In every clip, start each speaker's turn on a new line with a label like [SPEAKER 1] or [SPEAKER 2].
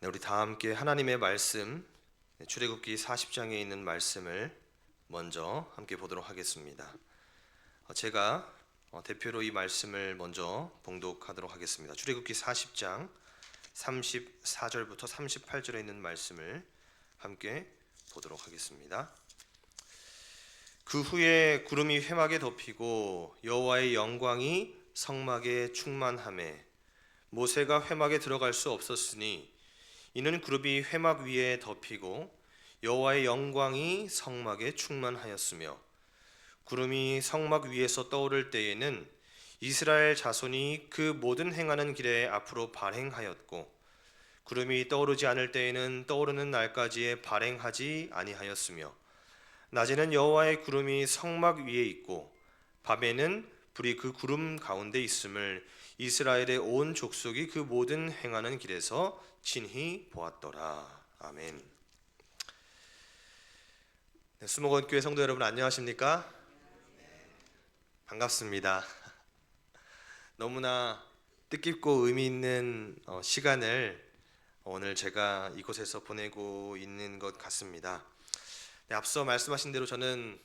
[SPEAKER 1] 네, 우리 다 함께 하나님의 말씀, 출애굽기 40장에 있는 말씀을 먼저 함께 보도록 하겠습니다. 제가 대표로 이 말씀을 먼저 봉독하도록 하겠습니다. 출애굽기 40장 34절부터 38절에 있는 말씀을 함께 보도록 하겠습니다. 그 후에 구름이 회막에 덮이고 여호와의 영광이 성막에 충만하매 모세가 회막에 들어갈 수 없었으니 이는 그룹이 회막 위에 덮이고 여호와의 영광이 성막에 충만하였으며 구름이 성막 위에서 떠오를 때에는 이스라엘 자손이 그 모든 행하는 길에 앞으로 발행하였고 구름이 떠오르지 않을 때에는 떠오르는 날까지에 발행하지 아니하였으며 낮에는 여호와의 구름이 성막 위에 있고 밤에는 불이 그 구름 가운데 있음을 이스라엘의 온 족속이 그 모든 행하는 길에서 친히 보았더라. 아멘. 네, 수목원교회 성도 여러분 안녕하십니까? 반갑습니다. 너무나 뜻깊고 의미 있는 시간을 오늘 제가 이곳에서 보내고 있는 것 같습니다. 네, 앞서 말씀하신 대로 저는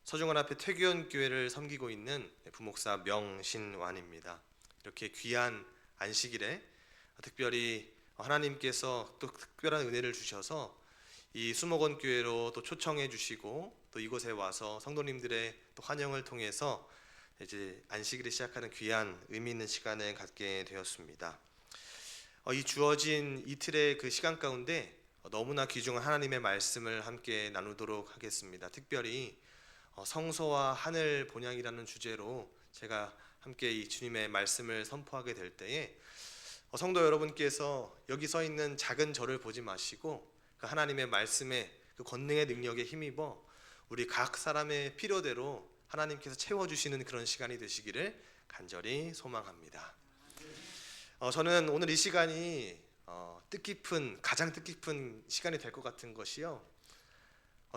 [SPEAKER 1] 서중원 앞에 퇴교원 교회를 섬기고 있는 부목사 명신완입니다. 이렇게 귀한 안식일에 특별히 하나님께서 또 특별한 은혜를 주셔서 이 수목원 교회로 또 초청해 주시고 또 이곳에 와서 성도님들의 또 환영을 통해서 이제 안식일을 시작하는 귀한 의미 있는 시간을 갖게 되었습니다. 이 주어진 이틀의 그 시간 가운데 너무나 귀중한 하나님의 말씀을 함께 나누도록 하겠습니다. 특별히 성소와 하늘 본향이라는 주제로 제가 함께 이 주님의 말씀을 선포하게 될 때에 성도 여러분께서 여기 서 있는 작은 저를 보지 마시고 그 하나님의 말씀의 그 권능의 능력에 힘입어 우리 각 사람의 필요대로 하나님께서 채워주시는 그런 시간이 되시기를 간절히 소망합니다. 저는 오늘 이 시간이 가장 뜻깊은 시간이 될 것 같은 것이요.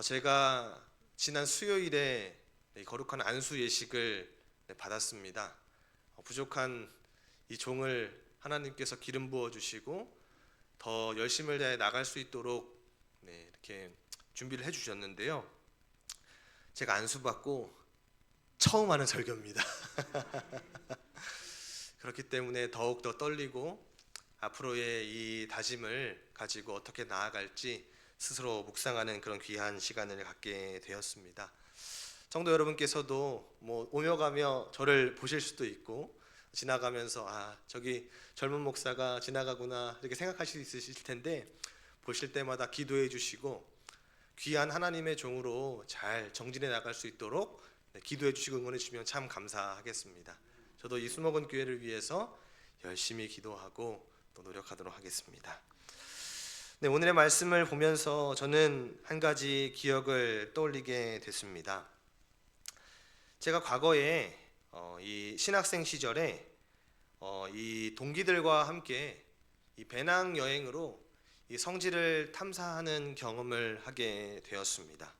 [SPEAKER 1] 제가 지난 수요일에 거룩한 안수 예식을 받았습니다. 부족한 이 종을 하나님께서 기름 부어 주시고 더 열심을 다해 나갈 수 있도록 이렇게 준비를 해 주셨는데요. 제가 안수받고 처음 하는 설교입니다. 그렇기 때문에 더욱더 떨리고 앞으로의 이 다짐을 가지고 어떻게 나아갈지 스스로 묵상하는 그런 귀한 시간을 갖게 되었습니다. 성도 여러분께서도 오며 가며 저를 보실 수도 있고 지나가면서 저기 젊은 목사가 지나가구나 이렇게 생각하실 수 있으실 텐데 보실 때마다 기도해 주시고 귀한 하나님의 종으로 잘 정진해 나갈 수 있도록 기도해 주시고 응원해 주시면 참 감사하겠습니다. 저도 이 수목원 교회를 위해서 열심히 기도하고 또 노력하도록 하겠습니다. 오늘의 말씀을 보면서 저는 한 가지 기억을 떠올리게 됐습니다. 제가 과거에 이 신학생 시절에 이 동기들과 함께 이 배낭 여행으로 이 성지를 탐사하는 경험을 하게 되었습니다.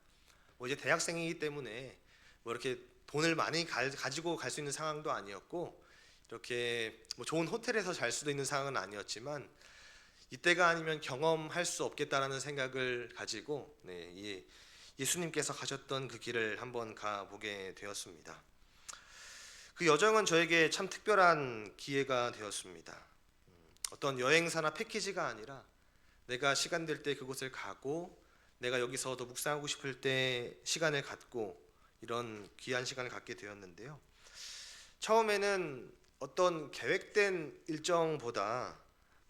[SPEAKER 1] 이제 대학생이기 때문에 이렇게 돈을 많이 가지고 갈 수 있는 상황도 아니었고 이렇게 좋은 호텔에서 잘 수도 있는 상황은 아니었지만 이때가 아니면 경험할 수 없겠다라는 생각을 가지고 이 예수님께서 가셨던 그 길을 한번 가보게 되었습니다. 그 여정은 저에게 참 특별한 기회가 되었습니다. 어떤 여행사나 패키지가 아니라 내가 시간 될 때 그곳을 가고 내가 여기서 더 묵상하고 싶을 때 시간을 갖고 이런 귀한 시간을 갖게 되었는데요. 처음에는 어떤 계획된 일정보다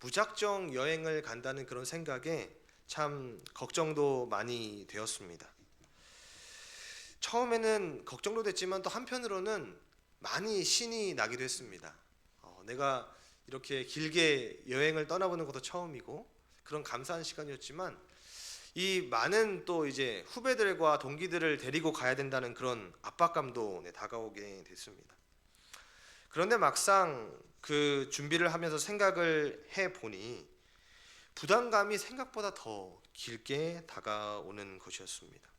[SPEAKER 1] 무작정 여행을 간다는 그런 생각에 참 걱정도 많이 되었습니다. 처음에는 걱정도 됐지만 또 한편으로는 많이 신이 나기도 했습니다. 내가 이렇게 길게 여행을 떠나보는 것도 처음이고 그런 감사한 시간이었지만 이 많은 또 이제 후배들과 동기들을 데리고 가야 된다는 그런 압박감도 다가오게 됐습니다. 그런데 막상 그 준비를 하면서 생각을 해보니 부담감이 생각보다 더 길게 다가오는 것이었습니다.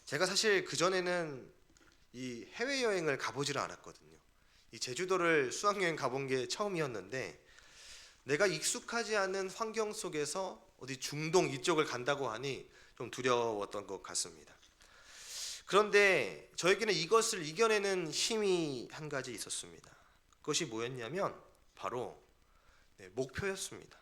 [SPEAKER 1] 제가 사실 그전에는 이 해외여행을 가보지를 않았거든요. 이 제주도를 수학여행 가본 게 처음이었는데 내가 익숙하지 않은 환경 속에서 어디 중동 이쪽을 간다고 하니 좀 두려웠던 것 같습니다. 그런데 저에게는 이것을 이겨내는 힘이 한 가지 있었습니다. 그것이 뭐였냐면 바로 목표였습니다.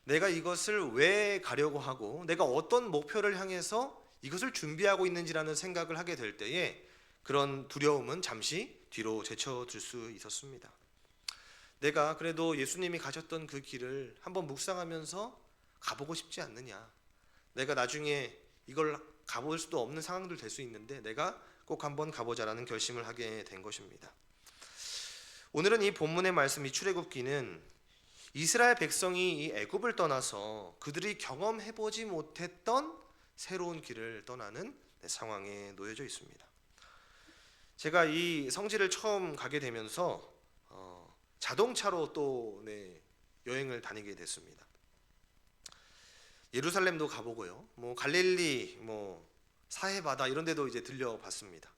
[SPEAKER 1] 내가 이것을 왜 가려고 하고 내가 어떤 목표를 향해서 이것을 준비하고 있는지라는 생각을 하게 될 때에 그런 두려움은 잠시 뒤로 제쳐둘 수 있었습니다. 내가 그래도 예수님이 가셨던 그 길을 한번 묵상하면서 가보고 싶지 않느냐. 내가 나중에 이걸 가볼 수도 없는 상황들 될 수 있는데 내가 꼭 한번 가보자라는 결심을 하게 된 것입니다. 오늘은 이 본문의 말씀, 이 출애굽기는 이스라엘 백성이 이 애굽을 떠나서 그들이 경험해보지 못했던 새로운 길을 떠나는 상황에 놓여져 있습니다. 제가 이 성지를 처음 가게 되면서 자동차로 또 여행을 다니게 됐습니다. 예루살렘도 가보고요, 갈릴리, 사해바다 이런 데도 이제 들려봤습니다.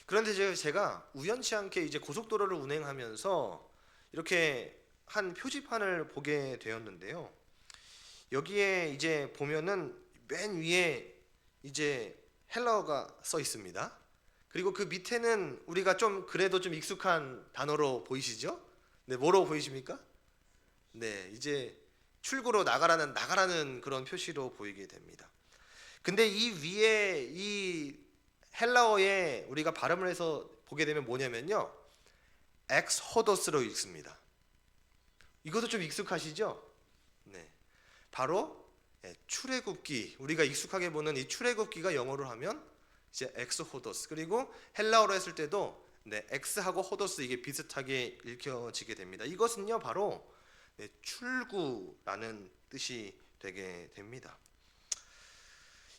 [SPEAKER 1] 그런데 제가 우연치 않게 이제 고속도로를 운행하면서 이렇게 한 표지판을 보게 되었는데요. 여기에 이제 보면은 맨 위에 이제 헬라어가 써 있습니다. 그리고 그 밑에는 우리가 좀 그래도 좀 익숙한 단어로 보이시죠? 네, 뭐로 보이십니까? 네, 이제 출구로 나가라는 그런 표시로 보이게 됩니다. 근데 이 위에 이 헬라어에 우리가 발음을 해서 보게 되면 뭐냐면요, 엑스호도스로 읽습니다. 이것도 좀 익숙하시죠? 네, 바로 출애굽기, 우리가 익숙하게 보는 이 출애굽기가 영어로 하면 이제 엑스호도스, 그리고 헬라어로 했을 때도 엑스하고 호도스 이게 비슷하게 읽혀지게 됩니다. 이것은요 바로 출구라는 뜻이 되게 됩니다.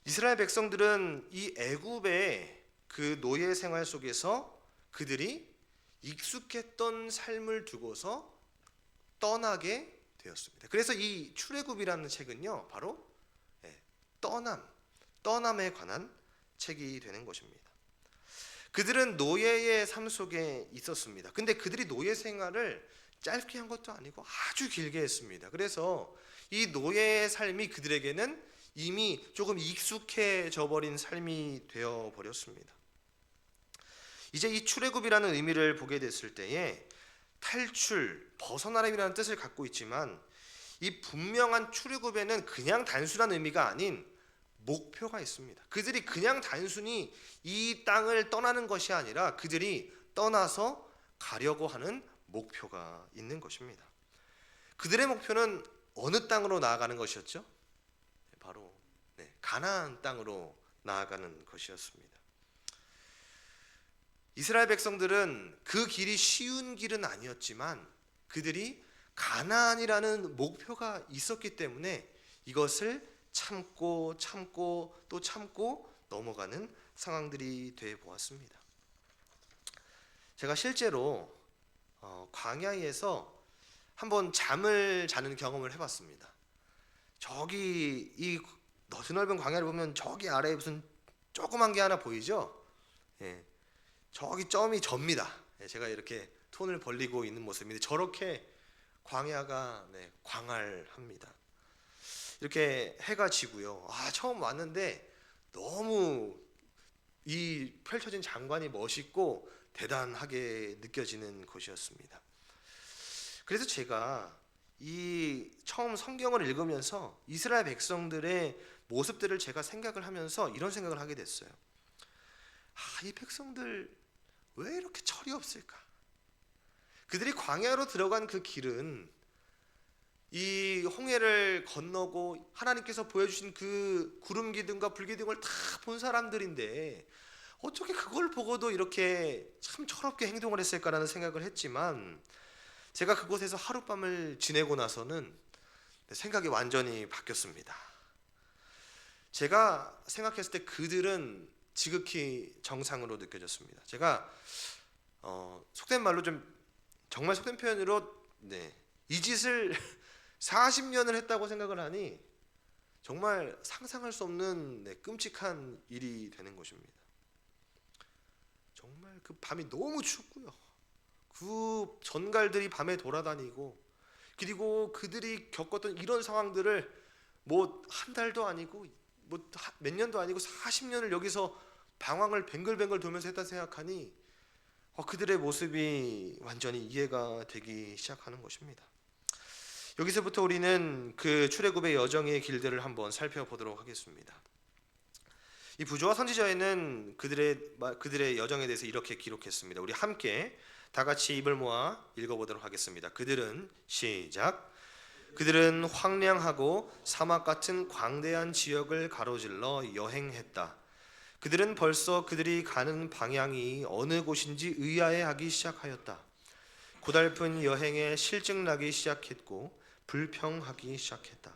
[SPEAKER 1] 이스라엘 백성들은 이 애굽의 그 노예 생활 속에서 그들이 익숙했던 삶을 두고서 떠나게 되었습니다. 그래서 이 출애굽이라는 책은요 바로 떠남에 관한 책이 되는 것입니다. 그들은 노예의 삶 속에 있었습니다. 근데 그들이 노예 생활을 짧게 한 것도 아니고 아주 길게 했습니다. 그래서 이 노예의 삶이 그들에게는 이미 조금 익숙해져 버린 삶이 되어 버렸습니다. 이제 이 출애굽이라는 의미를 보게 됐을 때에 탈출, 벗어나림이라는 뜻을 갖고 있지만 이 분명한 출애굽에는 그냥 단순한 의미가 아닌 목표가 있습니다. 그들이 그냥 단순히 이 땅을 떠나는 것이 아니라 그들이 떠나서 가려고 하는 목표가 있는 것입니다. 그들의 목표는 어느 땅으로 나아가는 것이었죠? 바로 가나안 땅으로 나아가는 것이었습니다. 이스라엘 백성들은 그 길이 쉬운 길은 아니었지만 그들이 가나안이라는 목표가 있었기 때문에 이것을 참고 또 참고 넘어가는 상황들이 되어 보았습니다. 제가 실제로 광야에서 한번 잠을 자는 경험을 해봤습니다. 저기 이 드넓은 광야를 보면 저기 아래에 무슨 조그만 게 하나 보이죠? 저기 점이 접니다. 제가 이렇게 손을 벌리고 있는 모습인데 저렇게 광야가 광활합니다. 이렇게 해가 지고요. 처음 왔는데 너무 이 펼쳐진 장관이 멋있고 대단하게 느껴지는 곳이었습니다. 그래서 제가 이 처음 성경을 읽으면서 이스라엘 백성들의 모습들을 제가 생각을 하면서 이런 생각을 하게 됐어요. 이 백성들 왜 이렇게 철이 없을까? 그들이 광야로 들어간 그 길은 이 홍해를 건너고 하나님께서 보여주신 그 구름 기둥과 불 기둥을 다 본 사람들인데 어떻게 그걸 보고도 이렇게 참 철없게 행동을 했을까라는 생각을 했지만 제가 그곳에서 하룻밤을 지내고 나서는 생각이 완전히 바뀌었습니다. 제가 생각했을 때 그들은 지극히 정상으로 느껴졌습니다. 제가 속된 말로 정말 속된 표현으로 이 짓을 40년을 했다고 생각을 하니 정말 상상할 수 없는 끔찍한 일이 되는 것입니다. 정말 그 밤이 너무 춥고요. 그 전갈들이 밤에 돌아다니고 그리고 그들이 겪었던 이런 상황들을 뭐 한 달도 아니고 뭐 몇 년도 아니고 40년을 여기서 방황을 뱅글뱅글 돌면서 했다 생각하니 그들의 모습이 완전히 이해가 되기 시작하는 것입니다. 여기서부터 우리는 그 출애굽의 여정의 길들을 한번 살펴보도록 하겠습니다. 이 부조와 선지자에는 그들의 여정에 대해서 이렇게 기록했습니다. 우리 함께 다 같이 입을 모아 읽어보도록 하겠습니다. 그들은 시작. 그들은 황량하고 사막 같은 광대한 지역을 가로질러 여행했다. 그들은 벌써 그들이 가는 방향이 어느 곳인지 의아해하기 시작하였다. 고달픈 여행에 실증나기 시작했고 불평하기 시작했다.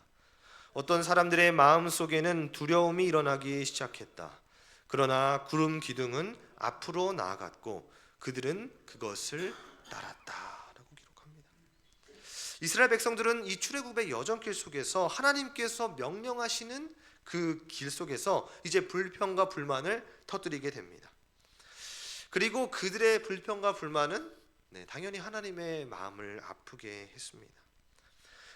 [SPEAKER 1] 어떤 사람들의 마음속에는 두려움이 일어나기 시작했다. 그러나 구름 기둥은 앞으로 나아갔고 그들은 그것을 따랐다라고 기록합니다. 이스라엘 백성들은 이 출애굽의 여정길 속에서 하나님께서 명령하시는 그 길 속에서 이제 불평과 불만을 터뜨리게 됩니다. 그리고 그들의 불평과 불만은 당연히 하나님의 마음을 아프게 했습니다.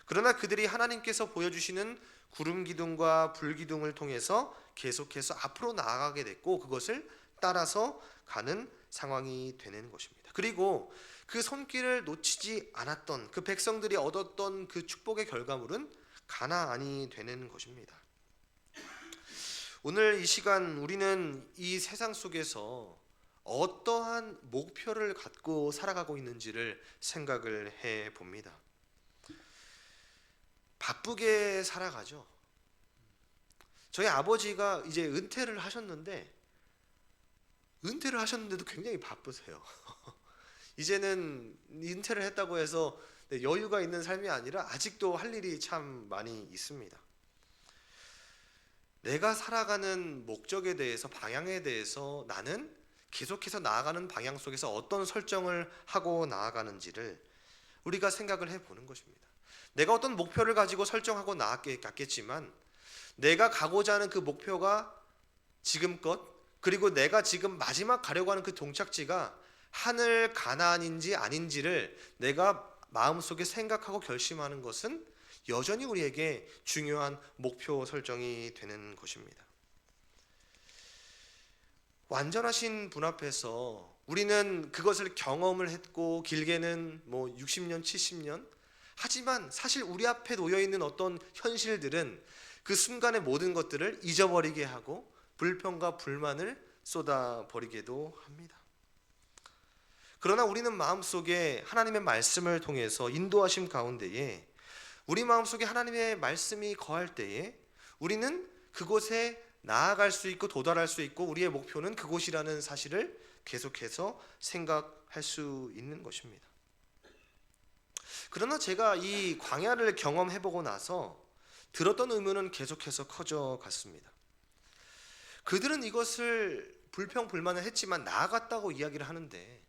[SPEAKER 1] 그러나 그들이 하나님께서 보여주시는 구름 기둥과 불 기둥을 통해서 계속해서 앞으로 나아가게 됐고 그것을 따라서 가는 상황이 되는 것입니다. 그리고 그 손길을 놓치지 않았던 그 백성들이 얻었던 그 축복의 결과물은 가나안이 되는 것입니다. 오늘 이 시간 우리는 이 세상 속에서 어떠한 목표를 갖고 살아가고 있는지를 생각을 해 봅니다. 바쁘게 살아가죠. 저희 아버지가 이제 은퇴를 하셨는데도 굉장히 바쁘세요. 이제는 은퇴를 했다고 해서 여유가 있는 삶이 아니라 아직도 할 일이 참 많이 있습니다. 내가 살아가는 목적에 대해서, 방향에 대해서 나는 계속해서 나아가는 방향 속에서 어떤 설정을 하고 나아가는지를 우리가 생각을 해보는 것입니다. 내가 어떤 목표를 가지고 설정하고 나아갔겠지만 내가 가고자 하는 그 목표가 지금껏, 그리고 내가 지금 마지막 가려고 하는 그 동착지가 하늘 가나안인지 아닌지를 내가 마음속에 생각하고 결심하는 것은 여전히 우리에게 중요한 목표 설정이 되는 것입니다. 완전하신 분 앞에서 우리는 그것을 경험을 했고 길게는 60년, 70년, 하지만 사실 우리 앞에 놓여 있는 어떤 현실들은 그 순간의 모든 것들을 잊어버리게 하고 불평과 불만을 쏟아버리게도 합니다. 그러나 우리는 마음속에 하나님의 말씀을 통해서 인도하심 가운데에 우리 마음속에 하나님의 말씀이 거할 때에 우리는 그곳에 나아갈 수 있고 도달할 수 있고 우리의 목표는 그곳이라는 사실을 계속해서 생각할 수 있는 것입니다. 그러나 제가 이 광야를 경험해보고 나서 들었던 의문은 계속해서 커져갔습니다. 그들은 이것을 불평불만을 했지만 나아갔다고 이야기를 하는데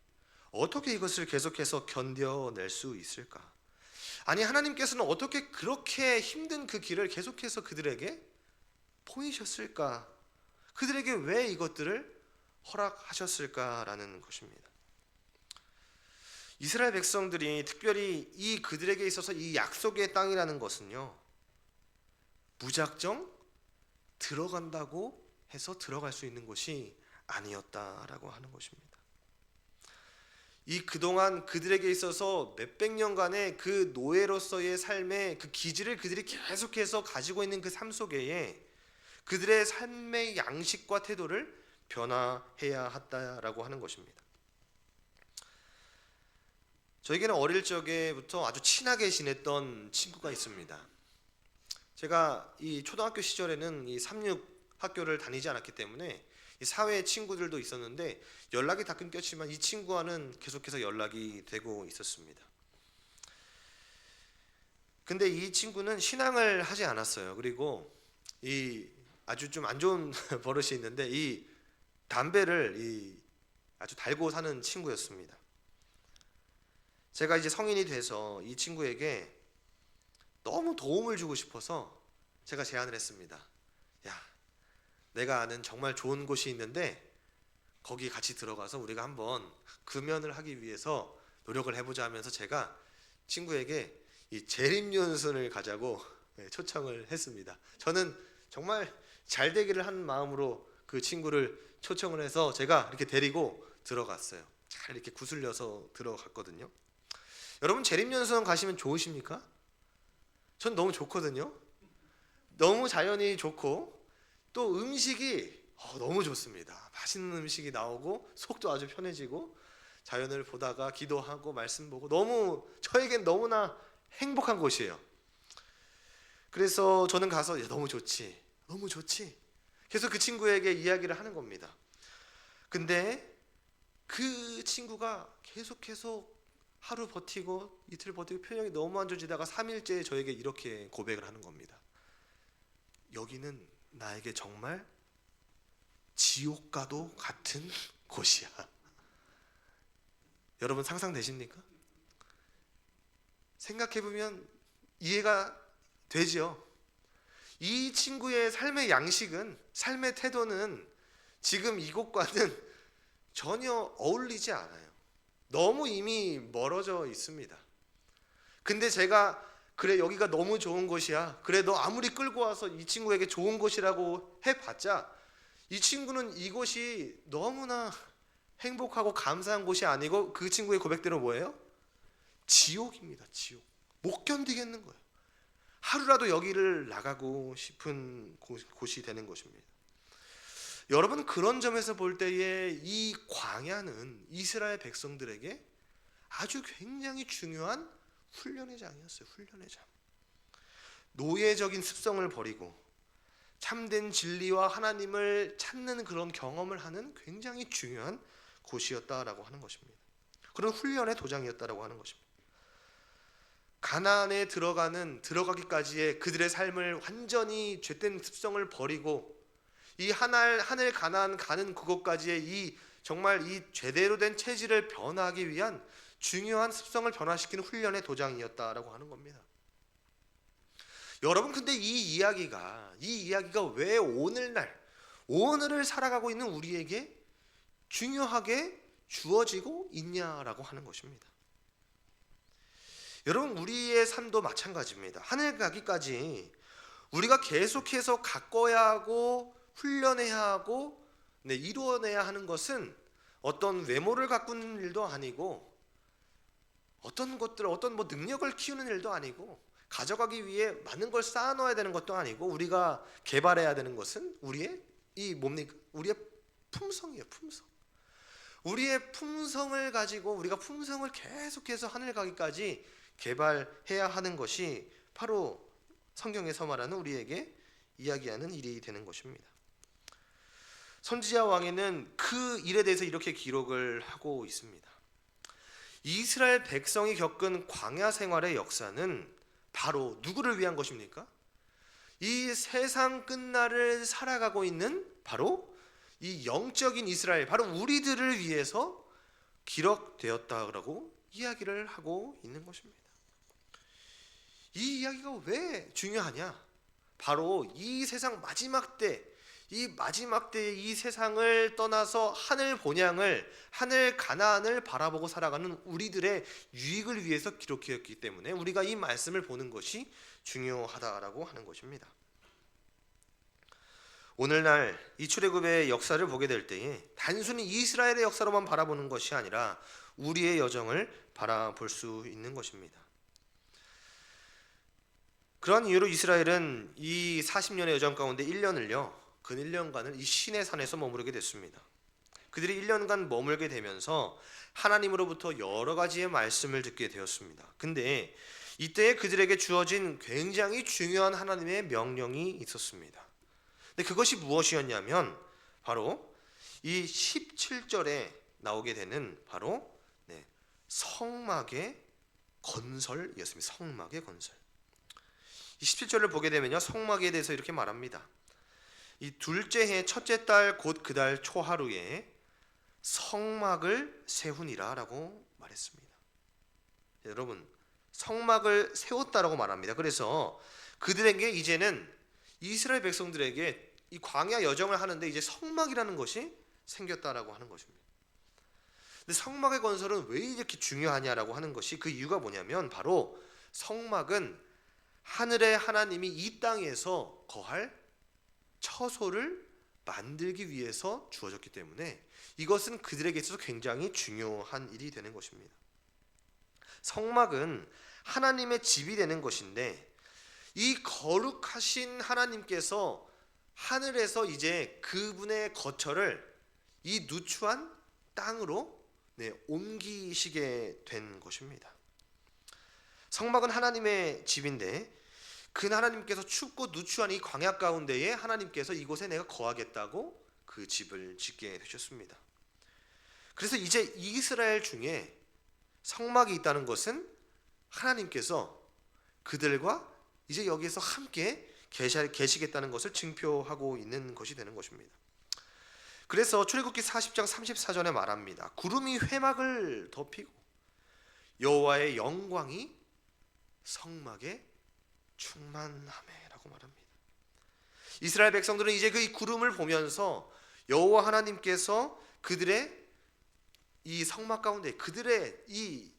[SPEAKER 1] 어떻게 이것을 계속해서 견뎌낼 수 있을까? 아니, 하나님께서는 어떻게 그렇게 힘든 그 길을 계속해서 그들에게 보이셨을까? 그들에게 왜 이것들을 허락하셨을까라는 것입니다. 이스라엘 백성들이 특별히 이 그들에게 있어서 이 약속의 땅이라는 것은요, 무작정 들어간다고 해서 들어갈 수 있는 곳이 아니었다라고 하는 것입니다. 이 그동안 그들에게 있어서 몇백 년간의 그 노예로서의 삶의 그 기질을 그들이 계속해서 가지고 있는 그 삶 속에 그들의 삶의 양식과 태도를 변화해야 했다라고 하는 것입니다. 저에게는 어릴 적에부터 아주 친하게 지냈던 친구가 있습니다. 제가 이 초등학교 시절에는 이 삼육 학교를 다니지 않았기 때문에 이 사회 친구들도 있었는데 연락이 다 끊겼지만 이 친구와는 계속해서 연락이 되고 있었습니다. 근데 이 친구는 신앙을 하지 않았어요. 그리고 이 아주 좀 안 좋은 버릇이 있는데 이 담배를 아주 달고 사는 친구였습니다. 제가 이제 성인이 돼서 이 친구에게 너무 도움을 주고 싶어서 제가 제안을 했습니다. 야, 내가 아는 정말 좋은 곳이 있는데 거기 같이 들어가서 우리가 한번 금연을 하기 위해서 노력을 해보자 하면서 제가 친구에게 이 재림연순을 가자고 초청을 했습니다. 저는 정말 잘 되기를 한 마음으로 그 친구를 초청을 해서 제가 이렇게 데리고 들어갔어요. 잘 이렇게 구슬려서 들어갔거든요. 여러분 재림연수원 가시면 좋으십니까? 전 너무 좋거든요. 너무 자연이 좋고 또 음식이 너무 좋습니다. 맛있는 음식이 나오고 속도 아주 편해지고 자연을 보다가 기도하고 말씀 보고 너무 저에겐 너무나 행복한 곳이에요. 그래서 저는 가서 너무 좋지, 너무 좋지. 계속 그 친구에게 이야기를 하는 겁니다. 근데 그 친구가 계속해서 하루 버티고 이틀 버티고 표정이 너무 안 좋아지다가 3일째에 저에게 이렇게 고백을 하는 겁니다. 여기는 나에게 정말 지옥과도 같은 곳이야. 여러분 상상되십니까? 생각해보면 이해가 되죠. 이 친구의 삶의 양식은, 삶의 태도는 지금 이곳과는 전혀 어울리지 않아요. 너무 이미 멀어져 있습니다. 근데 제가 그래 여기가 너무 좋은 곳이야, 그래 너 아무리 끌고 와서 이 친구에게 좋은 곳이라고 해봤자 이 친구는 이곳이 너무나 행복하고 감사한 곳이 아니고 그 친구의 고백대로 뭐예요? 지옥입니다. 지옥. 못 견디겠는 거예요. 하루라도 여기를 나가고 싶은 곳이 되는 것입니다. 여러분 그런 점에서 볼 때에 이 광야는 이스라엘 백성들에게 아주 굉장히 중요한 훈련의 장이었어요. 훈련의 장. 노예적인 습성을 버리고 참된 진리와 하나님을 찾는 그런 경험을 하는 굉장히 중요한 곳이었다라고 하는 것입니다. 그런 훈련의 도장이었다라고 하는 것입니다. 가나안에 들어가기까지의 그들의 삶을 완전히 죄된 습성을 버리고 이 하늘 가나안 가는 그곳까지의 이 정말 이 제대로 된 체질을 변화하기 위한 중요한 습성을 변화시키는 훈련의 도장이었다라고 하는 겁니다. 여러분 근데 이 이야기가 왜 오늘을 살아가고 있는 우리에게 중요하게 주어지고 있냐라고 하는 것입니다. 여러분 우리의 삶도 마찬가지입니다. 하늘 가기까지 우리가 계속해서 가꿔야 하고 훈련해야 하고 이루어내야 하는 것은 어떤 외모를 가꾸는 일도 아니고 어떤 능력을 키우는 일도 아니고 가져가기 위해 많은 걸 쌓아놓아야 되는 것도 아니고 우리가 개발해야 되는 것은 우리의 우리의 품성이에요. 품성. 우리의 품성을 가지고 우리가 품성을 계속해서 하늘 가기까지 개발해야 하는 것이 바로 성경에서 말하는 우리에게 이야기하는 일이 되는 것입니다. 선지자 왕에는 그 일에 대해서 이렇게 기록을 하고 있습니다. 이스라엘 백성이 겪은 광야 생활의 역사는 바로 누구를 위한 것입니까? 이 세상 끝날을 살아가고 있는 바로 이 영적인 이스라엘, 바로 우리들을 위해서 기록되었다라고 이야기를 하고 있는 것입니다. 이 이야기가 왜 중요하냐? 바로 이 세상 마지막 때, 이 세상을 떠나서 하늘 본향을, 하늘 가나안을 바라보고 살아가는 우리들의 유익을 위해서 기록되었기 때문에 우리가 이 말씀을 보는 것이 중요하다라고 하는 것입니다. 오늘날 이 출애굽의 역사를 보게 될 때에 단순히 이스라엘의 역사로만 바라보는 것이 아니라 우리의 여정을 바라볼 수 있는 것입니다. 그런 이유로 이스라엘은 이 40년의 여정 가운데 1년을요, 그 1년간을 이 시내 산에서 머무르게 됐습니다. 그들이 1년간 머물게 되면서 하나님으로부터 여러 가지의 말씀을 듣게 되었습니다. 근데 이때 그들에게 주어진 굉장히 중요한 하나님의 명령이 있었습니다. 근데 그것이 무엇이었냐면 바로 이 17절에 나오게 되는 바로 성막의 건설이었습니다. 성막의 건설. 이 17절을 보게 되면요, 성막에 대해서 이렇게 말합니다. 이 둘째 해 첫째 달 곧 그 달 초하루에 성막을 세우니라 라고 말했습니다. 여러분 성막을 세웠다라고 말합니다. 그래서 그들에게 이제는 이스라엘 백성들에게 이 광야 여정을 하는데 이제 성막이라는 것이 생겼다라고 하는 것입니다. 근데 성막의 건설은 왜 이렇게 중요하냐라고 하는 것이 그 이유가 뭐냐면 바로 성막은 하늘의 하나님이 이 땅에서 거할 처소를 만들기 위해서 주어졌기 때문에 이것은 그들에게 있어서 굉장히 중요한 일이 되는 것입니다. 성막은 하나님의 집이 되는 것인데, 이 거룩하신 하나님께서 하늘에서 이제 그분의 거처를 이 누추한 땅으로 옮기시게 된 것입니다. 성막은 하나님의 집인데, 그 하나님께서 춥고 누추한 이 광야 가운데에 하나님께서 이곳에 내가 거하겠다고 그 집을 짓게 되셨습니다. 그래서 이제 이스라엘 중에 성막이 있다는 것은 하나님께서 그들과 이제 여기에서 함께 계시겠다는 것을 증표하고 있는 것이 되는 것입니다. 그래서 출애굽기 40장 34절에 말합니다. 구름이 회막을 덮이고 여호와의 영광이 성막에 충만하매라고 말합니다. 이스라엘 백성들은 이제 그 구름을 보면서 여호와 하나님께서 그들의 이 성막 가운데, 그들의 이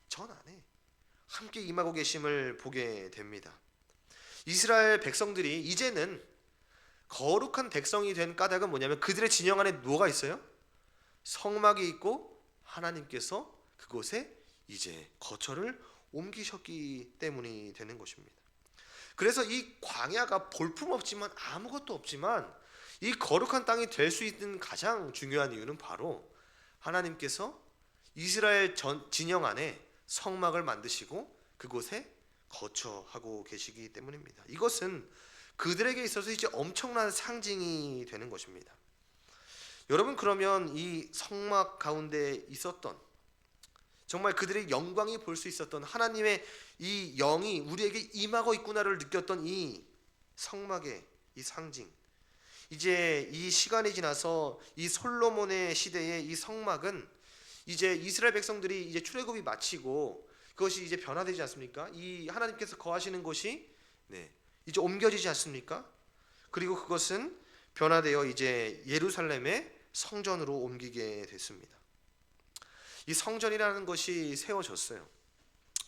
[SPEAKER 1] 전 안에 함께 임하고 계심을 보게 됩니다. 이스라엘 백성들이 이제는 거룩한 백성이 된 까닭은 뭐냐면, 그들의 진영 안에 뭐가 있어요? 성막이 있고 하나님께서 그곳에 이제 거처를 옮기셨기 때문이 되는 것입니다. 그래서 이 광야가 볼품없지만, 아무것도 없지만 이 거룩한 땅이 될 수 있는 가장 중요한 이유는 바로 하나님께서 이스라엘 진영 안에 성막을 만드시고 그곳에 거처하고 계시기 때문입니다. 이것은 그들에게 있어서 이제 엄청난 상징이 되는 것입니다. 여러분, 그러면 이 성막 가운데 있었던, 정말 그들의 영광이 볼 수 있었던 하나님의 이 영이 우리에게 임하고 있구나를 느꼈던 이 성막의 이 상징, 이제 이 시간이 지나서 이 솔로몬의 시대의 이 성막은 이제 이스라엘 백성들이 이제 출애굽이 마치고 그것이 이제 변화되지 않습니까? 이 하나님께서 거하시는 곳이 이제 옮겨지지 않습니까? 그리고 그것은 변화되어 이제 예루살렘의 성전으로 옮기게 됐습니다. 이 성전이라는 것이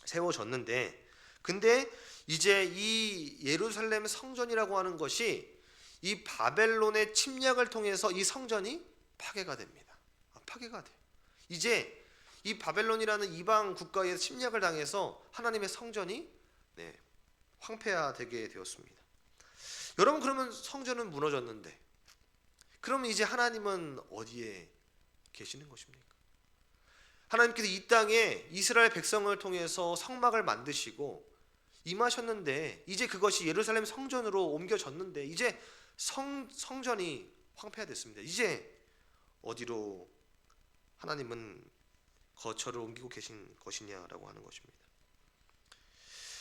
[SPEAKER 1] 세워졌는데, 근데 이제 이 예루살렘 성전이라고 하는 것이 이 바벨론의 침략을 통해서 이 성전이 파괴가 됩니다. 파괴가 돼요. 이제 이 바벨론이라는 이방 국가에 침략을 당해서 하나님의 성전이 황폐화되게 되었습니다. 여러분, 그러면 성전은 무너졌는데, 그러면 이제 하나님은 어디에 계시는 것입니까? 하나님께서 이 땅에 이스라엘 백성을 통해서 성막을 만드시고 임하셨는데, 이제 그것이 예루살렘 성전으로 옮겨졌는데, 이제 성전이 황폐화됐습니다. 이제 어디로 하나님은 거처를 옮기고 계신 것이냐라고 하는 것입니다.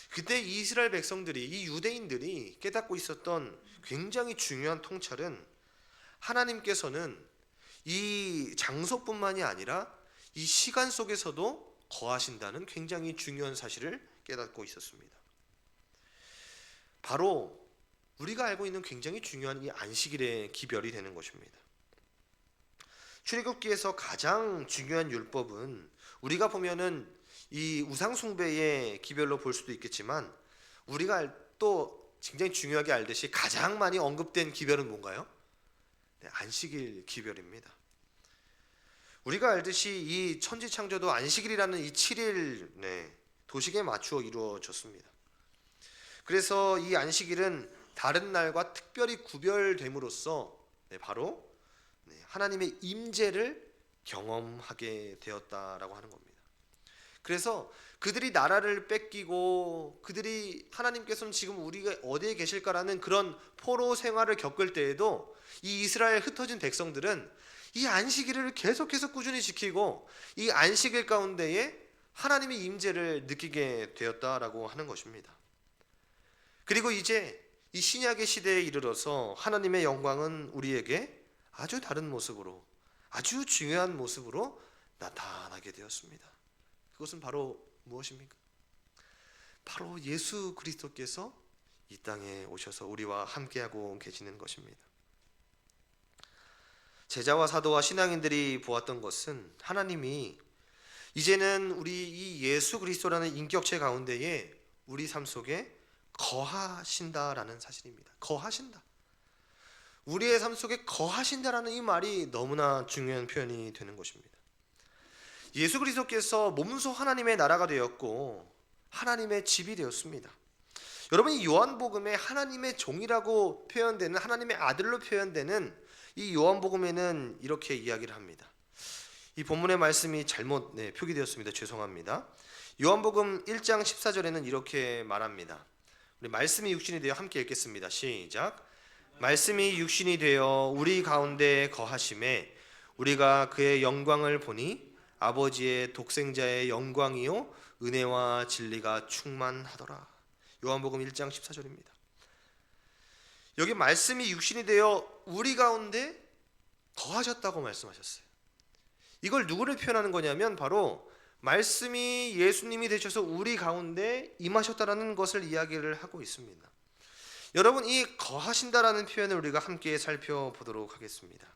[SPEAKER 1] 그때 이스라엘 백성들이, 이 유대인들이 깨닫고 있었던 굉장히 중요한 통찰은, 하나님께서는 이 장소뿐만이 아니라 이 시간 속에서도 거하신다는 굉장히 중요한 사실을 깨닫고 있었습니다. 바로 우리가 알고 있는 굉장히 중요한 이 안식일의 기별이 되는 것입니다. 출애굽기에서 가장 중요한 율법은 우리가 보면은 이 우상숭배의 기별로 볼 수도 있겠지만, 우리가 또 굉장히 중요하게 알듯이 가장 많이 언급된 기별은 뭔가요? 안식일 기별입니다. 우리가 알듯이 이 천지창조도 안식일이라는 이 7일 도식에 맞추어 이루어졌습니다. 그래서 이 안식일은 다른 날과 특별히 구별됨으로써 바로 하나님의 임재를 경험하게 되었다라고 하는 겁니다. 그래서 그들이 나라를 뺏기고, 그들이 하나님께서는 지금 우리가 어디에 계실까라는 그런 포로 생활을 겪을 때에도 이 이스라엘 흩어진 백성들은 이 안식일을 계속해서 꾸준히 지키고 이 안식일 가운데에 하나님의 임재를 느끼게 되었다라고 하는 것입니다. 그리고 이제 이 신약의 시대에 이르러서 하나님의 영광은 우리에게 아주 다른 모습으로, 아주 중요한 모습으로 나타나게 되었습니다. 그것은 바로 무엇입니까? 바로 예수 그리스도께서 이 땅에 오셔서 우리와 함께하고 계시는 것입니다. 제자와 사도와 신앙인들이 보았던 것은, 하나님이 이제는 우리 이 예수 그리스도라는 인격체 가운데에 우리 삶 속에 거하신다라는 사실입니다. 거하신다. 우리의 삶 속에 거하신다라는 이 말이 너무나 중요한 표현이 되는 것입니다. 예수 그리스도께서 몸소 하나님의 나라가 되었고 하나님의 집이 되었습니다. 여러분, 이 요한복음에 하나님의 종이라고 표현되는, 하나님의 아들로 표현되는 이 요한복음에는 이렇게 이야기를 합니다. 이 본문의 말씀이 잘못 표기되었습니다. 죄송합니다. 요한복음 1장 14절에는 이렇게 말합니다. 우리 말씀이 육신이 되어 함께 읽겠습니다. 시작. 말씀이 육신이 되어 우리 가운데 거하심에 우리가 그의 영광을 보니 아버지의 독생자의 영광이요 은혜와 진리가 충만하더라. 요한복음 1장 14절입니다. 여기 말씀이 육신이 되어 우리 가운데 거하셨다고 말씀하셨어요. 이걸 누구를 표현하는 거냐면 바로 말씀이 예수님이 되셔서 우리 가운데 임하셨다라는 것을 이야기를 하고 있습니다. 여러분, 이 거하신다라는 표현을 우리가 함께 살펴보도록 하겠습니다.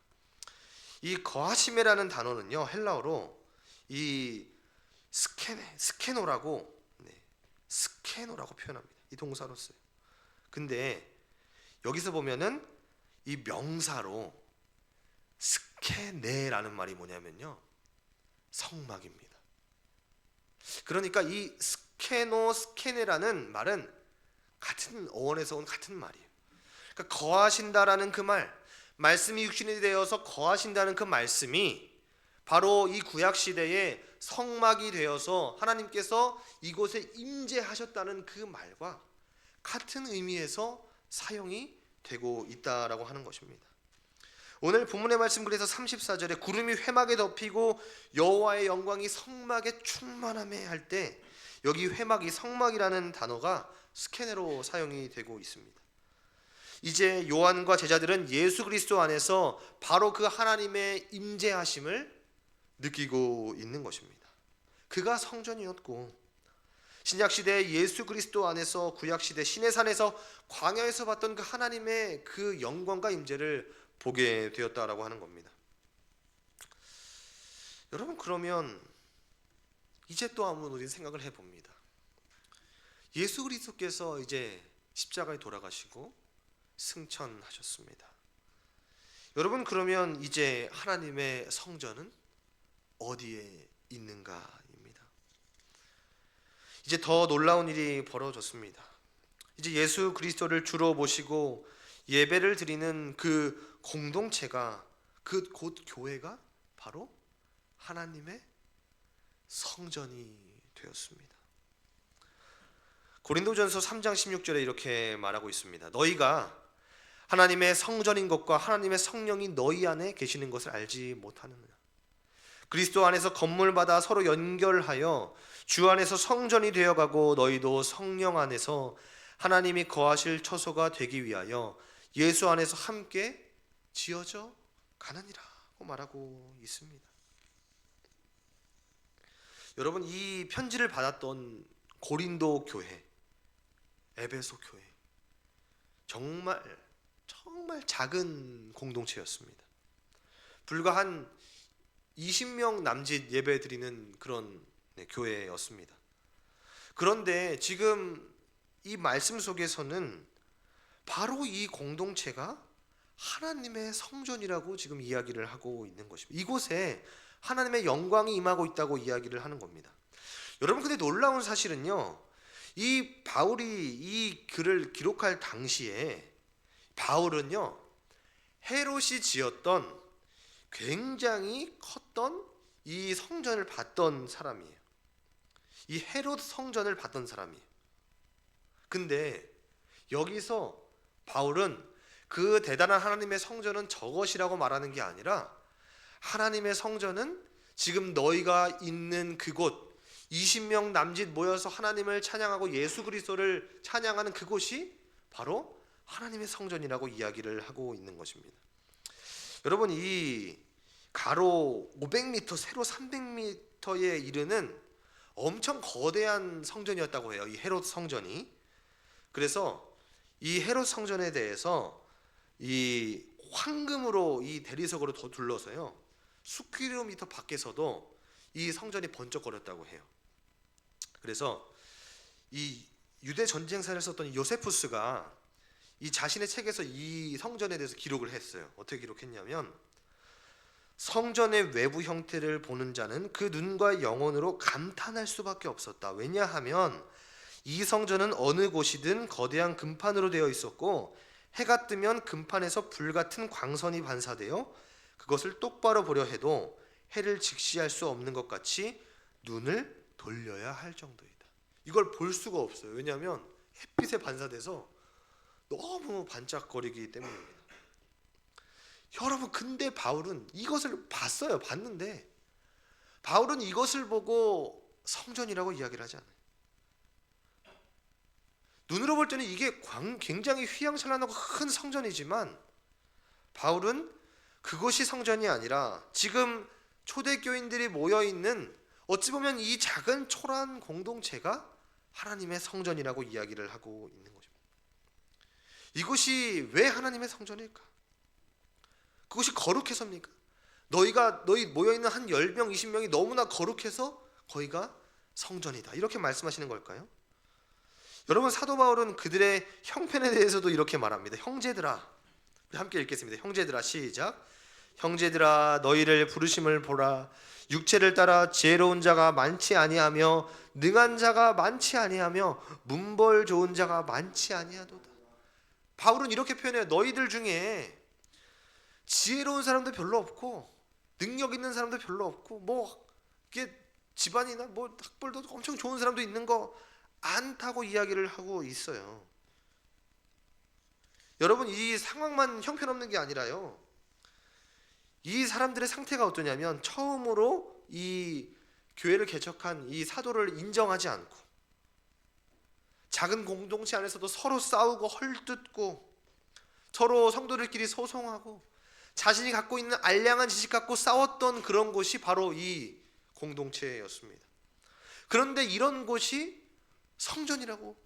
[SPEAKER 1] 이 거하심이라는 단어는요, 헬라어로 이 스케노라고 표현합니다. 이 동사로 써요. 근데 여기서 보면은 이 명사로 스케네라는 말이 뭐냐면요, 성막입니다. 그러니까 이 스케네라는 말은 같은 어원에서 온 같은 말이에요. 그러니까 거하신다라는 그 말, 말씀이 육신이 되어서 거하신다는 그 말씀이 바로 이 구약 시대에 성막이 되어서 하나님께서 이곳에 임재하셨다는 그 말과 같은 의미에서 사용이 되고 있다라고 하는 것입니다. 오늘 본문의 말씀, 그래서 34절에 구름이 회막에 덮이고 여호와의 영광이 성막에 충만하매 할 때, 여기 회막이 성막이라는 단어가 스케네로 사용이 되고 있습니다. 이제 요한과 제자들은 예수 그리스도 안에서 바로 그 하나님의 임재하심을 느끼고 있는 것입니다. 그가 성전이었고 신약시대 예수 그리스도 안에서 구약시대 시내산에서 광야에서 봤던 그 하나님의 그 영광과 임재를 보게 되었다라고 하는 겁니다. 여러분, 그러면 이제 또 한번 우리 생각을 해봅니다. 예수 그리스도께서 이제 십자가에 돌아가시고 승천하셨습니다. 여러분, 그러면 이제 하나님의 성전은 어디에 있는가입니다. 이제 더 놀라운 일이 벌어졌습니다. 이제 예수 그리스도를 주로 모시고 예배를 드리는 그 공동체가, 그 곧 교회가 바로 하나님의 성전이 되었습니다. 고린도전서 3장 16절에 이렇게 말하고 있습니다. 너희가 하나님의 성전인 것과 하나님의 성령이 너희 안에 계시는 것을 알지 못하느냐. 그리스도 안에서 건물마다 서로 연결하여 주 안에서 성전이 되어가고 너희도 성령 안에서 하나님이 거하실 처소가 되기 위하여 예수 안에서 함께 지어져 가느니라고 말하고 있습니다. 여러분, 이 편지를 받았던 고린도 교회, 에베소 교회, 정말 작은 공동체였습니다. 불과 한 20명 남짓 예배 드리는 그런 교회였습니다. 그런데 지금 이 말씀 속에서는 바로 이 공동체가 하나님의 성전이라고 지금 이야기를 하고 있는 것입니다. 이곳에 하나님의 영광이 임하고 있다고 이야기를 하는 겁니다. 여러분, 근데 놀라운 사실은요, 이 바울이 이 글을 기록할 당시에 바울은요, 헤롯이 지었던 굉장히 컸던 이 성전을 봤던 사람이에요. 이 헤롯 성전을 봤던 사람이에요. 근데 여기서 바울은 그 대단한 하나님의 성전은 저것이라고 말하는 게 아니라, 하나님의 성전은 지금 너희가 있는 그곳 20명 남짓 모여서 하나님을 찬양하고 예수 그리스도를 찬양하는 그곳이 바로 하나님의 성전이라고 이야기를 하고 있는 것입니다. 여러분, 이 가로 500m, 세로 300m에 이르는 엄청 거대한 성전이었다고 해요, 이 헤롯 성전이. 그래서 이 헤롯 성전에 대해서 이 황금으로 이 대리석으로 더 둘러서요, 수킬로미터 밖에서도 이 성전이 번쩍거렸다고 해요. 그래서 이 유대 전쟁사를 썼던 요세푸스가 이 자신의 책에서 이 성전에 대해서 기록을 했어요. 어떻게 기록했냐면, 성전의 외부 형태를 보는 자는 그 눈과 영혼으로 감탄할 수밖에 없었다. 왜냐하면 이 성전은 어느 곳이든 거대한 금판으로 되어 있었고, 해가 뜨면 금판에서 불같은 광선이 반사되어 그것을 똑바로 보려 해도 해를 직시할 수 없는 것 같이 눈을 돌려야 할 정도이다. 이걸 볼 수가 없어요. 왜냐하면 햇빛에 반사돼서 너무 반짝거리기 때문입니다. 여러분, 근데 바울은 이것을 봤는데 바울은 이것을 보고 성전이라고 이야기를 하지 않아요. 눈으로 볼 때는 이게 굉장히 휘황찬란하고 큰 성전이지만, 바울은 그것이 성전이 아니라 지금 초대교인들이 모여있는, 어찌 보면 이 작은 초라한 공동체가 하나님의 성전이라고 이야기를 하고 있는 것입니다. 이것이 왜 하나님의 성전일까? 그것이 거룩해서입니까? 너희 모여있는 한 10명, 20명이 너무나 거룩해서 거기가 성전이다, 이렇게 말씀하시는 걸까요? 여러분, 사도 바울은 그들의 형편에 대해서도 이렇게 말합니다. 형제들아, 함께 읽겠습니다. 형제들아, 시작. 형제들아, 너희를 부르심을 보라. 육체를 따라 지혜로운 자가 많지 아니하며 능한 자가 많지 아니하며 문벌 좋은 자가 많지 아니하도다. 바울은 이렇게 표현해요. 너희들 중에 지혜로운 사람도 별로 없고 능력 있는 사람도 별로 없고 이게 집안이나 학벌도 엄청 좋은 사람도 있는 거 않다고 이야기를 하고 있어요. 여러분, 이 상황만 형편없는 게 아니라요, 이 사람들의 상태가 어떠냐면, 처음으로 이 교회를 개척한 이 사도를 인정하지 않고 작은 공동체 안에서도 서로 싸우고 헐뜯고 서로 성도들끼리 소송하고 자신이 갖고 있는 알량한 지식 갖고 싸웠던 그런 곳이 바로 이 공동체였습니다. 그런데 이런 곳이 성전이라고?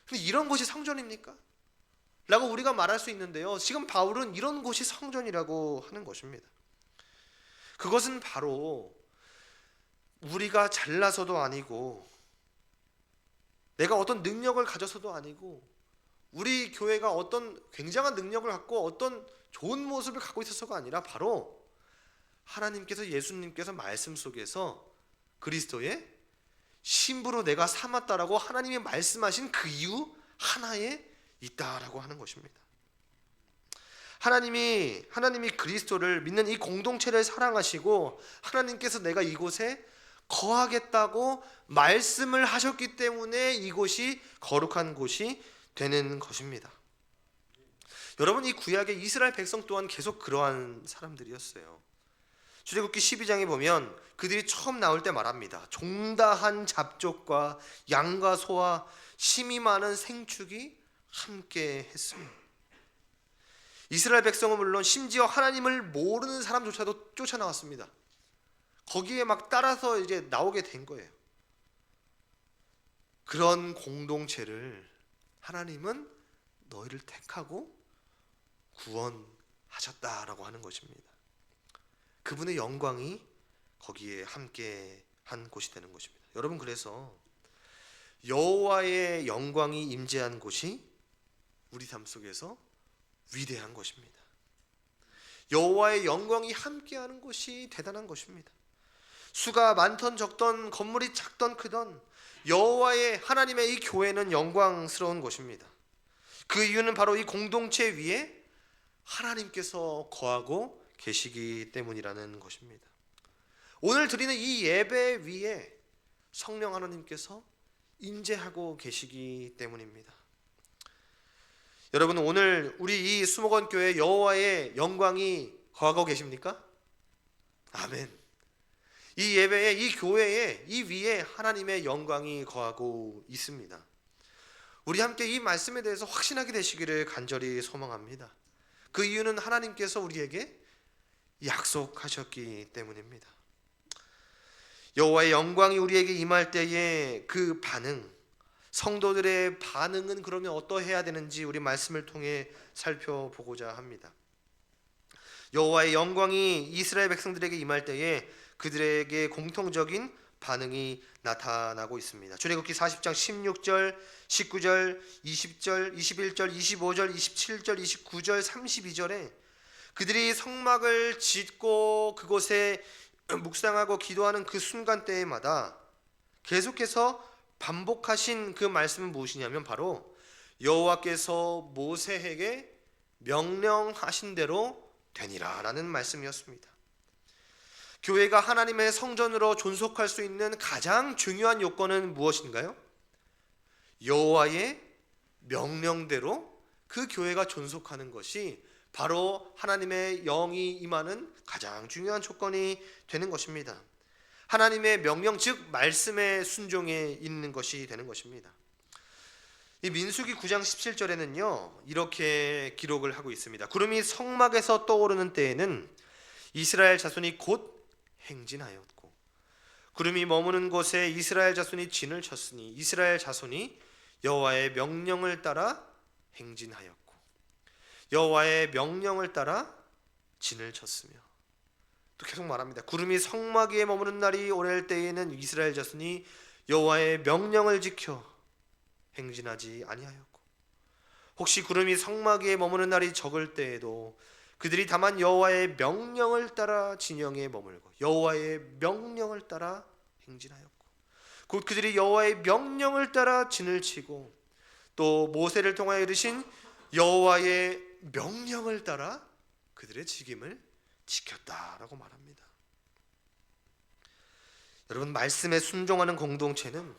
[SPEAKER 1] 근데 이런 곳이 성전입니까? 라고 우리가 말할 수 있는데요, 지금 바울은 이런 곳이 성전이라고 하는 것입니다. 그것은 바로 우리가 잘나서도 아니고 내가 어떤 능력을 가져서도 아니고 우리 교회가 어떤 굉장한 능력을 갖고 어떤 좋은 모습을 갖고 있어서가 아니라, 바로 하나님께서, 예수님께서 말씀 속에서 그리스도의 신부로 내가 삼았다라고 하나님이 말씀하신 그 이유 하나에 있다라고 하는 것입니다. 하나님이 그리스도를 믿는 이 공동체를 사랑하시고 하나님께서 내가 이곳에 거하겠다고 말씀을 하셨기 때문에 이곳이 거룩한 곳이 되는 것입니다. 여러분, 이 구약의 이스라엘 백성 또한 계속 그러한 사람들이었어요. 출애굽기 12장에 보면 그들이 처음 나올 때 말합니다. 종다한 잡족과 양과 소와 심이 많은 생축이 함께 했습니다. 이스라엘 백성은 물론 심지어 하나님을 모르는 사람조차도 쫓아나왔습니다. 거기에 막 따라서 이제 나오게 된 거예요. 그런 공동체를 하나님은 너희를 택하고 구원하셨다라고 하는 것입니다. 그분의 영광이 거기에 함께 한 곳이 되는 것입니다. 여러분, 그래서 여호와의 영광이 임재한 곳이 우리 삶 속에서 위대한 것입니다. 여호와의 영광이 함께하는 곳이 대단한 것입니다. 수가 많던 적던, 건물이 작던 크던 여호와의, 하나님의 이 교회는 영광스러운 곳입니다. 그 이유는 바로 이 공동체 위에 하나님께서 거하고 계시기 때문이라는 것입니다. 오늘 드리는 이 예배 위에 성령 하나님께서 임재하고 계시기 때문입니다. 여러분, 오늘 우리 이 수목원 교회 여호와의 영광이 거하고 계십니까? 아멘. 이 예배에, 이 교회에, 이 위에 하나님의 영광이 거하고 있습니다. 우리 함께 이 말씀에 대해서 확신하게 되시기를 간절히 소망합니다. 그 이유는 하나님께서 우리에게 약속하셨기 때문입니다. 여호와의 영광이 우리에게 임할 때의 그 반응, 성도들의 반응은 그러면 어떠해야 되는지 우리 말씀을 통해 살펴보고자 합니다. 여호와의 영광이 이스라엘 백성들에게 임할 때에 그들에게 공통적인 반응이 나타나고 있습니다. 출애굽기 40장 16절, 19절, 20절, 21절, 25절, 27절, 29절, 32절에 그들이 성막을 짓고 그곳에 묵상하고 기도하는 그 순간대마다 계속해서 반복하신 그 말씀은 무엇이냐면 바로 여호와께서 모세에게 명령하신 대로 되니라 라는 말씀이었습니다. 교회가 하나님의 성전으로 존속할 수 있는 가장 중요한 요건은 무엇인가요? 여호와의 명령대로 그 교회가 존속하는 것이 바로 하나님의 영이 임하는 가장 중요한 조건이 되는 것입니다. 하나님의 명령 즉 말씀의 순종에 있는 것이 되는 것입니다. 이 민수기 9장 17절에는요 이렇게 기록을 하고 있습니다. 구름이 성막에서 떠오르는 때에는 이스라엘 자손이 곧 행진하였고 구름이 머무는 곳에 이스라엘 자손이 진을 쳤으니 이스라엘 자손이 여호와의 명령을 따라 행진하였고 여호와의 명령을 따라 진을 쳤으며 또 계속 말합니다. 구름이 성막 위에 머무는 날이 오래일 때에는 이스라엘 자손이 여호와의 명령을 지켜 행진하지 아니하였고 혹시 구름이 성막 위에 머무는 날이 적을 때에도 그들이 다만 여호와의 명령을 따라 진영에 머물고 여호와의 명령을 따라 행진하였고 곧 그들이 여호와의 명령을 따라 진을 치고 또 모세를 통하여 이르신 여호와의 명령을 따라 그들의 직임을 지켰다라고 말합니다. 여러분 말씀에 순종하는 공동체는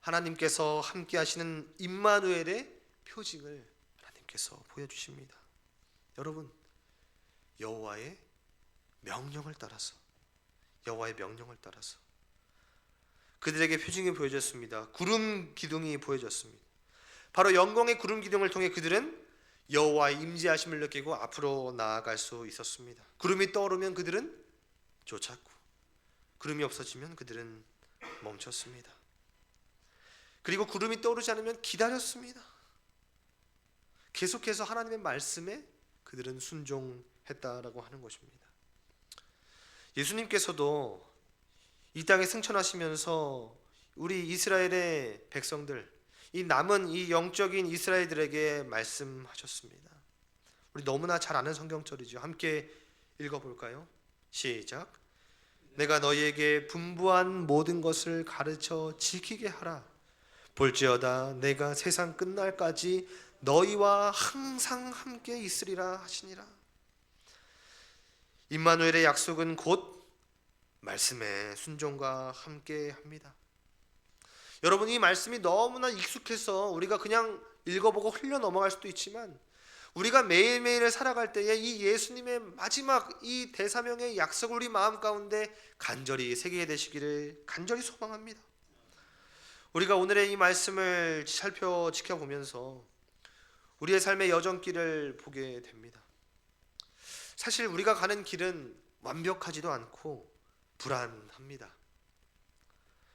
[SPEAKER 1] 하나님께서 함께 하시는 임마누엘의 표징을 하나님께서 보여주십니다. 여러분 여호와의 명령을 따라서 그들에게 표징이 보여졌습니다. 구름 기둥이 보여졌습니다. 바로 영광의 구름 기둥을 통해 그들은 여호와의 임재하심을 느끼고 앞으로 나아갈 수 있었습니다. 구름이 떠오르면 그들은 쫓았고 구름이 없어지면 그들은 멈췄습니다. 그리고 구름이 떠오르지 않으면 기다렸습니다. 계속해서 하나님의 말씀에 그들은 순종했다라고 하는 것입니다. 예수님께서도 이 땅에 승천하시면서 우리 이스라엘의 백성들 이 남은 이 영적인 이스라엘들에게 말씀하셨습니다. 우리 너무나 잘 아는 성경절이죠. 함께 읽어볼까요? 시작. 내가 너희에게 분부한 모든 것을 가르쳐 지키게 하라. 볼지어다 내가 세상 끝날까지 너희와 항상 함께 있으리라 하시니라. 임마누엘의 약속은 곧 말씀의 순종과 함께 합니다. 여러분 이 말씀이 너무나 익숙해서 우리가 그냥 읽어보고 흘려 넘어갈 수도 있지만 우리가 매일매일 살아갈 때에 이 예수님의 마지막 이 대사명의 약속을 우리 마음 가운데 간절히 새기게 되시기를 간절히 소망합니다. 우리가 오늘의 이 말씀을 지켜보면서 우리의 삶의 여정길을 보게 됩니다. 사실 우리가 가는 길은 완벽하지도 않고 불안합니다.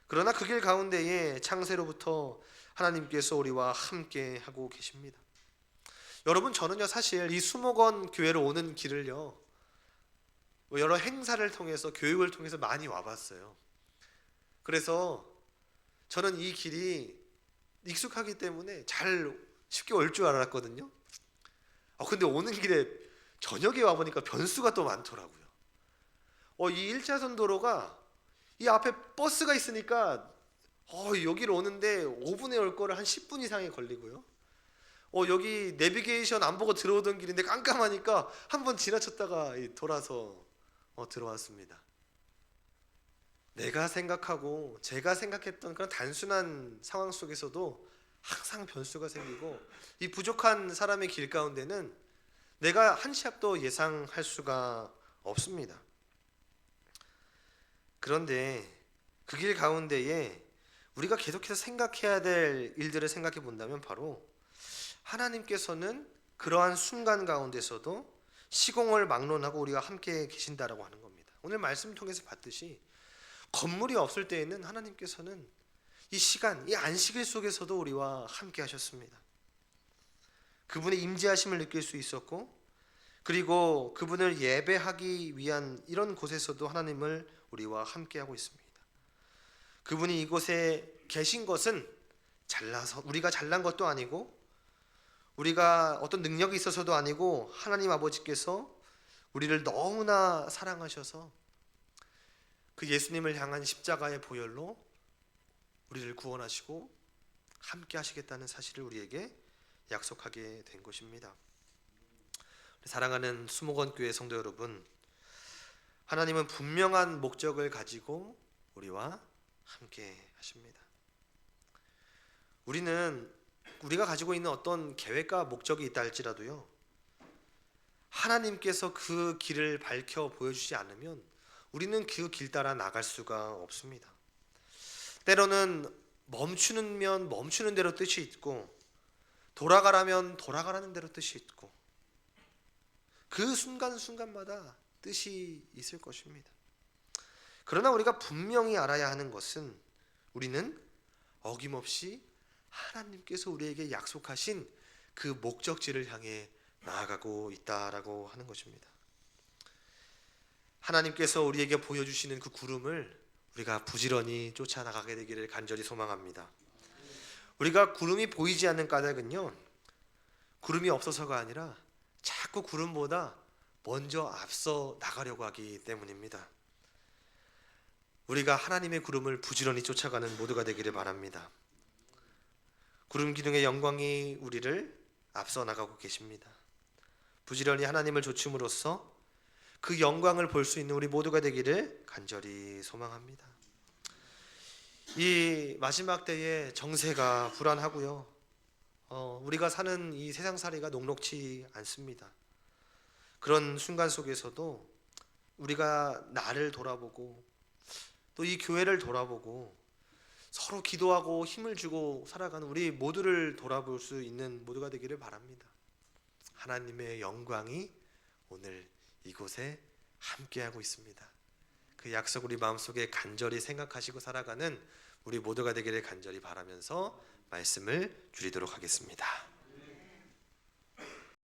[SPEAKER 1] 그러나 그 길 가운데에 창세로부터 하나님께서 우리와 함께 하고 계십니다. 여러분 저는요 사실 이 수목원 교회로 오는 길을요 여러 행사를 통해서 교육을 통해서 많이 와봤어요. 그래서 저는 이 길이 익숙하기 때문에 쉽게 올 줄 알았거든요. 근데 오는 길에 저녁에 와보니까 변수가 또 많더라고요. 이 1차선 도로가 이 앞에 버스가 있으니까 여기를 오는데 5분에 올 거를 한 10분 이상이 걸리고요. 여기 내비게이션 안 보고 들어오던 길인데 깜깜하니까 한번 지나쳤다가 돌아서 들어왔습니다. 내가 생각하고 제가 생각했던 그런 단순한 상황 속에서도 항상 변수가 생기고 이 부족한 사람의 길 가운데는 내가 한 치 앞도 예상할 수가 없습니다. 그런데 그 길 가운데에 우리가 계속해서 생각해야 될 일들을 생각해 본다면 바로 하나님께서는 그러한 순간 가운데서도 시공을 막론하고 우리가 함께 계신다라고 하는 겁니다. 오늘 말씀 통해서 봤듯이 건물이 없을 때에는 하나님께서는 이 시간, 이 안식일 속에서도 우리와 함께 하셨습니다. 그분의 임재하심을 느낄 수 있었고 그리고 그분을 예배하기 위한 이런 곳에서도 하나님을 우리와 함께 하고 있습니다. 그분이 이곳에 계신 것은 잘나서 우리가 잘난 것도 아니고 우리가 어떤 능력이 있어서도 아니고 하나님 아버지께서 우리를 너무나 사랑하셔서 그 예수님을 향한 십자가의 보혈로 우리를 구원하시고 함께 하시겠다는 사실을 우리에게 약속하게 된 것입니다. 사랑하는 수목원교회 성도 여러분, 하나님은 분명한 목적을 가지고 우리와 함께 하십니다. 우리가 가지고 있는 어떤 계획과 목적이 있다 할지라도요, 하나님께서 그 길을 밝혀 보여주지 않으면 우리는 그 길 따라 나갈 수가 없습니다. 때로는 멈추면 멈추는 대로 뜻이 있고 돌아가라면 돌아가라는 대로 뜻이 있고 그 순간순간마다 뜻이 있을 것입니다. 그러나 우리가 분명히 알아야 하는 것은 우리는 어김없이 하나님께서 우리에게 약속하신 그 목적지를 향해 나아가고 있다라고 하는 것입니다. 하나님께서 우리에게 보여주시는 그 구름을 우리가 부지런히 쫓아나가게 되기를 간절히 소망합니다. 우리가 구름이 보이지 않는 까닭은요, 구름이 없어서가 아니라 자꾸 구름보다 먼저 앞서 나가려고 하기 때문입니다. 우리가 하나님의 구름을 부지런히 쫓아가는 모두가 되기를 바랍니다. 구름 기둥의 영광이 우리를 앞서 나가고 계십니다. 부지런히 하나님을 좇음으로써 그 영광을 볼 수 있는 우리 모두가 되기를 간절히 소망합니다. 이 마지막 때에 정세가 불안하고요, 우리가 사는 이 세상살이가 녹록치 않습니다. 그런 순간 속에서도 우리가 나를 돌아보고 또 이 교회를 돌아보고 서로 기도하고 힘을 주고 살아가는 우리 모두를 돌아볼 수 있는 모두가 되기를 바랍니다. 하나님의 영광이 오늘 이곳에 함께하고 있습니다. 그 약속 우리 마음속에 간절히 생각하시고 살아가는 우리 모두가 되기를 간절히 바라면서 말씀을 줄이도록 하겠습니다.